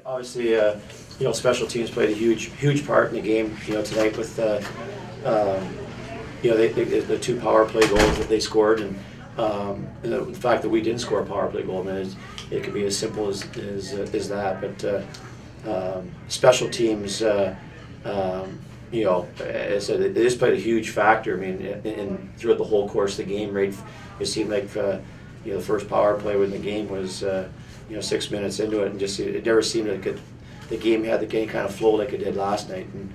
Obviously, special teams played a huge part in the game. Tonight with the 2 power play goals that they scored, and the fact that we didn't score a power play goal, man, it can be as simple as that. But special teams, as I said, it just played a huge factor. I mean, throughout the whole course of the game, right? It seemed like the first power play when the game was 6 minutes into it, and just it never seemed like the game had the game kind of flow like it did last night. And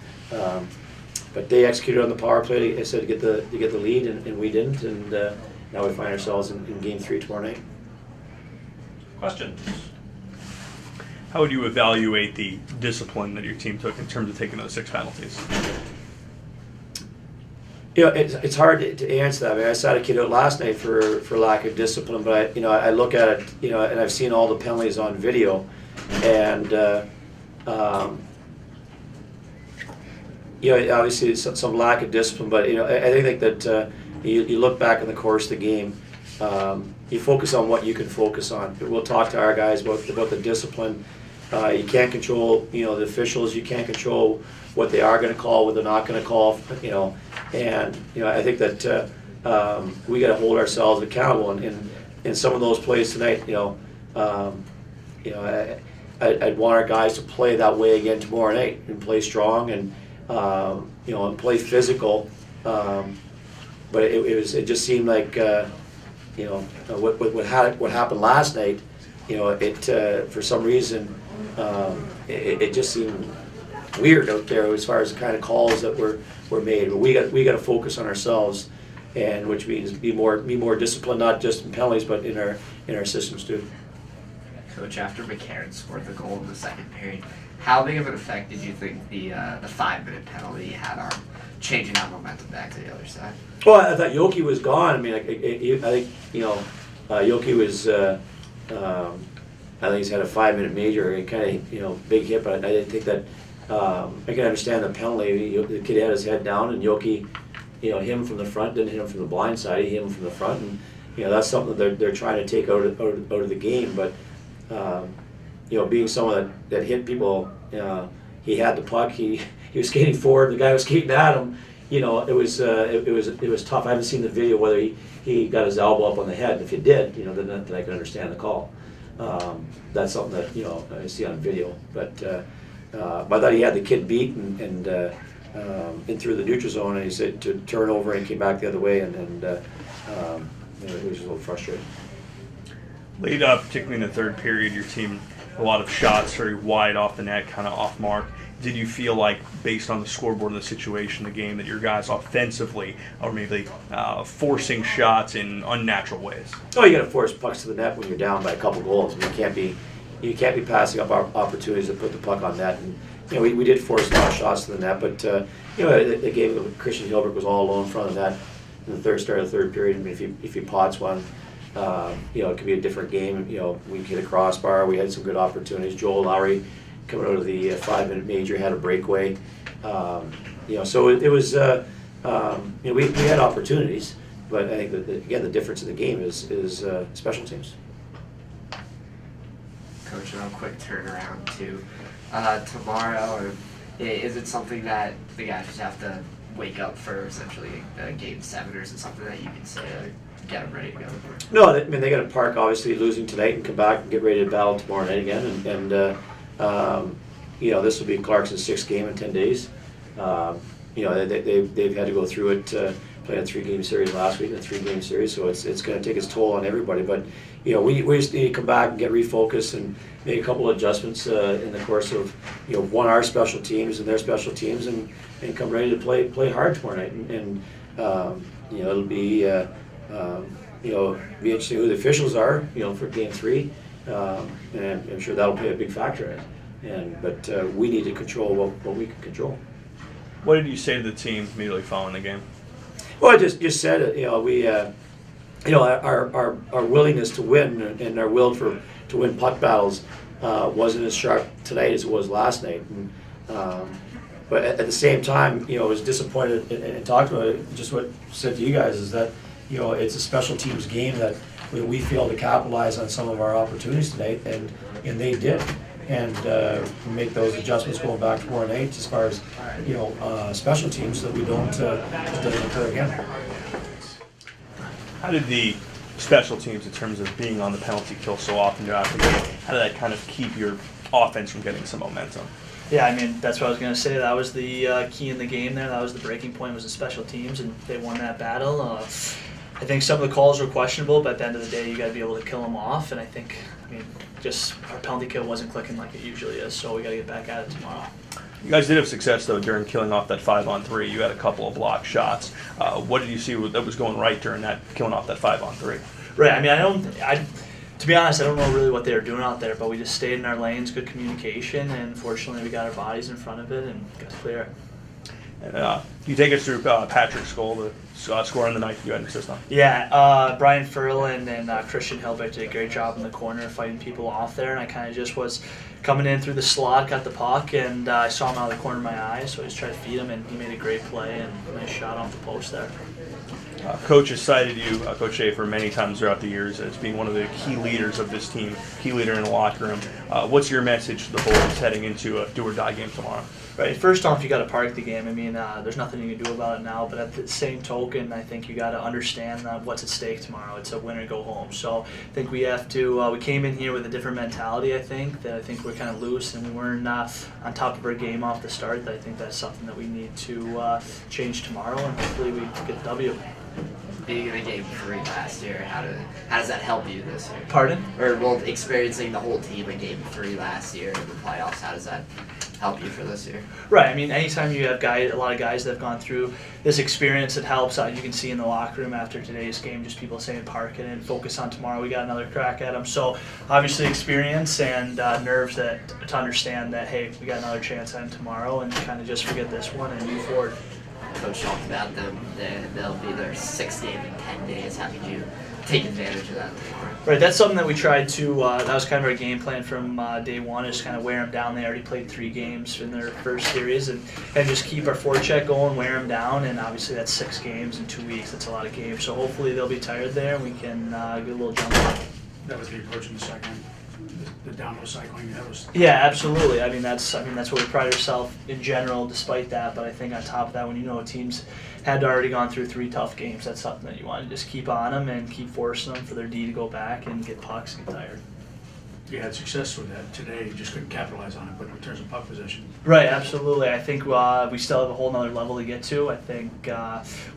but they executed on the power play. I said to get the lead, and we didn't. And now we find ourselves in Game 3 tomorrow night. Questions? How would you evaluate the discipline that your team took in terms of taking those 6 penalties? It's hard to answer that. I mean, I sat a kid out last night for lack of discipline, but I look at it, and I've seen all the penalties on video, and obviously some lack of discipline. But I think that you look back on the course of the game, you focus on what you can focus on. We'll talk to our guys about the discipline. You can't control the officials. You can't control what they are going to call, what they're not going to call. And I think that we got to hold ourselves accountable. And in some of those plays tonight, I'd want our guys to play that way again tomorrow night and play strong and and play physical. But it just seemed like what happened last night. For some reason it just seemed weird out there as far as the kind of calls that were made. But we got to focus on ourselves, and which means be more disciplined, not just in penalties but in our systems too. Coach, after McCarron scored the goal in the second period, how big of an effect did you think the 5-minute penalty had on changing that momentum back to the other side? Well, I thought Yoki was gone. I mean, I think Yoki was. I think he's had a 5-minute major and kind of big hit, but I didn't think that. I can understand the penalty. The kid had his head down, and Yoki, hit him from the front, didn't hit him from the blind side. He hit him from the front, and that's something that they're trying to take out of the game. But being someone that hit people, he had the puck. He was skating forward. The guy was skating at him. It was tough. I haven't seen the video whether he got his elbow up on the head. And if he did, then I can understand the call. That's something that I see on video. But I thought he had the kid beat and through the neutral zone, and he said to turn over and came back the other way, and it was a little frustrating. Lead up, particularly in the third period, your team a lot of shots very wide off the net, kind of off mark. Did you feel like, based on the scoreboard and the situation, the game, that your guys offensively are maybe forcing shots in unnatural ways? Oh, you got to force pucks to the net when you're down by a couple goals. I mean, you can't be passing up opportunities to put the puck on net. And we did force a lot of shots to the net, but the game Christian Hilbert was all alone in front of the net in the start of the third period. I mean, if he pots one, it could be a different game. We hit a crossbar. We had some good opportunities. Joel Lowry, coming out of the 5-minute major, had a breakaway. So it was. We had opportunities, but I think that again the difference in the game is special teams. Coach, a quick turnaround to tomorrow, or is it something that the guys just have to wake up for, essentially Game 7, or is it something that you can say get them ready to go for? No, I mean they got to park obviously losing tonight and come back and get ready to battle tomorrow night again, and this will be Clarkson's 6th game in 10 days. They've had to go through it, playing a 3-game series last week and a 3-game series, so it's going to take its toll on everybody. But we just need to come back and get refocused and make a couple of adjustments in the course of our special teams and their special teams, and come ready to play hard tomorrow night. And it'll be be interesting who the officials are for Game 3, and I'm sure that'll play a big factor in it. But we need to control what we can control. What did you say to the team immediately following the game? Well, I just said it. We our willingness to win and our will to win puck battles wasn't as sharp tonight as it was last night. And, but at the same time, I was disappointed and talked about it. Just what I said to you guys is that it's a special teams game that we failed to capitalize on some of our opportunities tonight, and they did. and make those adjustments going back tomorrow night as far as, special teams, so that we don't, it doesn't occur again. How did the special teams, in terms of being on the penalty kill so often throughout the game, how did that kind of keep your offense from getting some momentum? Yeah, I mean, that's what I was going to say. That was the key in the game there. That was the breaking point, was the special teams, and they won that battle. I think some of the calls were questionable, but at the end of the day, you got to be able to kill them off. And I think, just our penalty kill wasn't clicking like it usually is, so we got to get back at it tomorrow. You guys did have success, though, during killing off that 5-on-3. You had a couple of blocked shots. What did you see that was going right during that killing off that 5-on-3? Right, to be honest, I don't know really what they were doing out there, but we just stayed in our lanes, good communication, and fortunately we got our bodies in front of it and got to clear it. And you take us through Patrick's goal, the score on the night you had an assist on. Yeah, Brian Furlan and Christian Hilbert did a great job in the corner fighting people off there, and I kind of just was coming in through the slot, got the puck, and I saw him out of the corner of my eye, so I just tried to feed him, and he made a great play and a nice shot off the post there. Coach has cited you, Coach Schaefer, many times throughout the years as being one of the key leaders of this team, key leader in the locker room. What's your message to the boys heading into a do-or-die game tomorrow? Right, first off, you got to park the game. There's nothing you can do about it now, but at the same token, I think you got to understand what's at stake tomorrow. It's a win or go home. So I think we have to, we came in here with a different mentality, I think we're kind of loose and we weren't on top of our game off the start. I think that's something that we need to change tomorrow, and hopefully we get the W. Being in a game 3 last year, how does that help you this year? Pardon? Or experiencing the whole team in game 3 last year in the playoffs, how does that help you for this year? Right. Anytime you have a lot of guys that have gone through this experience, it helps. You can see in the locker room after today's game, just people saying park it and focus on tomorrow. We got another crack at them. So obviously experience and nerves to understand that, hey, we got another chance at them tomorrow, and kind of just forget this one and move forward. Coach talked about them. They'll be their 6th game in 10 days. How could you take advantage of that tomorrow? Right, that's something that we tried to, that was kind of our game plan from day one, is kind of wear them down. They already played 3 games in their first series, and just keep our forecheck going, wear them down, and obviously that's 6 games in 2 weeks. That's a lot of games. So hopefully they'll be tired there, and we can get a little jump on. That was the approach in the second, the downhill cycling. That was. Yeah, absolutely. That's what we pride ourselves in general, despite that. But I think on top of that, when teams had already gone through 3 tough games, that's something that you want to just keep on them and keep forcing them for their D to go back and get pucks and get tired. You had success with that today. You just couldn't capitalize on it, but in terms of puck possession. Right, absolutely. I think we still have a whole nother level to get to. I think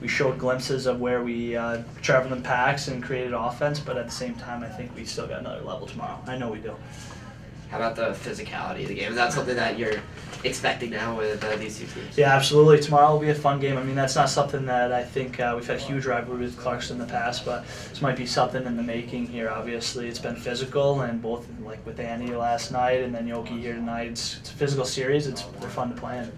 we showed glimpses of where we traveled in packs and created offense, but at the same time, I think we still got another level tomorrow. I know we do. How about the physicality of the game? Is that something that you're expecting now with these 2 teams? Yeah, absolutely. Tomorrow will be a fun game. That's not something that I think we've had a huge rivalry with Clarkson in the past, but this might be something in the making here. Obviously, it's been physical, and both like with Andy last night and then Yoki here tonight, it's a physical series. They're fun to play in.